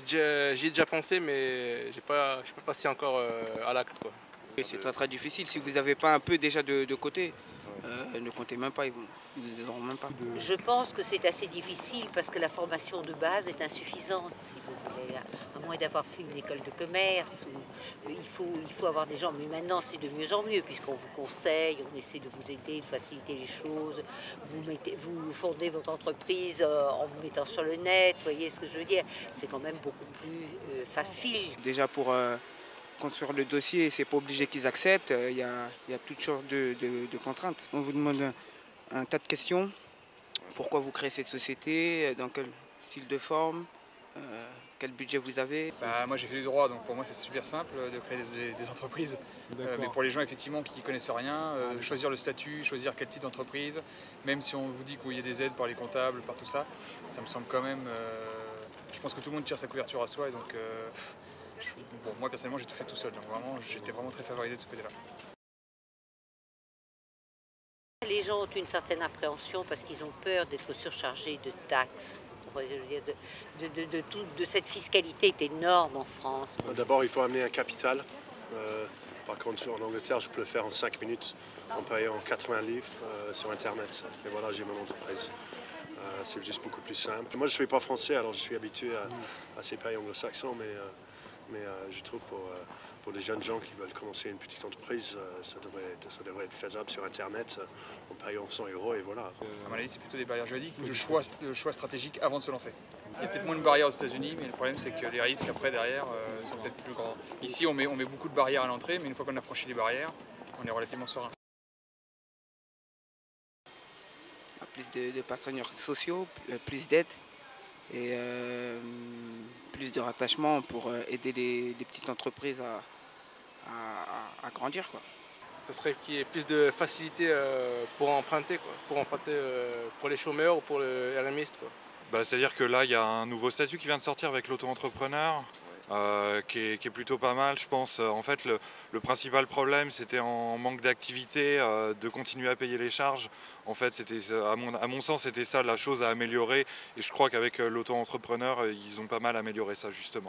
J'y ai déjà pensé, mais je suis pas passé encore à l'acte, quoi. Et c'est très difficile. Si vous n'avez pas un peu déjà de côté, Ouais. ne comptez même pas, ils vous aideront même pas. Je pense que c'est assez difficile parce que la formation de base est insuffisante, si vous voulez. À moins d'avoir fait une école de commerce, il faut avoir des gens. Mais maintenant, c'est de mieux en mieux, puisqu'on vous conseille, on essaie de vous aider, de faciliter les choses. Vous fondez votre entreprise en vous mettant sur le net, vous voyez ce que je veux dire? C'est quand même beaucoup plus facile. Déjà pour construire le dossier, c'est pas obligé qu'ils acceptent. Il y a toutes sortes de contraintes. On vous demande un tas de questions. Pourquoi vous créez cette société? Dans quel style de forme? Quel budget vous avez? Bah, moi j'ai fait du droit, donc pour moi c'est super simple de créer des entreprises. Mais pour les gens effectivement qui ne connaissent rien, choisir le statut, choisir quel type d'entreprise, même si on vous dit qu'il y a des aides par les comptables, par tout ça, ça me semble quand même... je pense que tout le monde tire sa couverture à soi et donc bon, moi personnellement j'ai tout fait tout seul, donc vraiment j'étais vraiment très favorisé de ce côté-là. Les gens ont une certaine appréhension parce qu'ils ont peur d'être surchargés de taxes. Je veux dire, de cette fiscalité est énorme en France. D'abord, il faut amener un capital. Par contre, en Angleterre, je peux le faire en 5 minutes en payant 80 livres sur Internet. Et voilà, j'ai mon entreprise. C'est juste beaucoup plus simple. Moi, je ne suis pas français, alors je suis habitué à ces pays anglo-saxons, mais je trouve pour les jeunes gens qui veulent commencer une petite entreprise, ça devrait être faisable sur Internet en payant 100 € et voilà. À mon avis, c'est plutôt des barrières juridiques ou de choix stratégiques avant de se lancer. Il y a peut-être moins de barrières aux États-Unis, mais le problème c'est que les risques après derrière sont peut-être plus grands. Ici, on met beaucoup de barrières à l'entrée, mais une fois qu'on a franchi les barrières, on est relativement serein. Plus de partenaires sociaux, plus d'aide et plus de rattachement pour aider les petites entreprises à grandir, quoi. Ça serait qu'il y ait plus de facilité pour emprunter, quoi. Pour emprunter pour les chômeurs ou pour le RMiste, quoi. Bah, c'est-à-dire que là, il y a un nouveau statut qui vient de sortir avec l'auto-entrepreneur, qui est plutôt pas mal, je pense. En fait, le principal problème, c'était en manque d'activité, de continuer à payer les charges. En fait, à mon sens, c'était ça la chose à améliorer. Et je crois qu'avec l'auto-entrepreneur, ils ont pas mal amélioré ça, justement.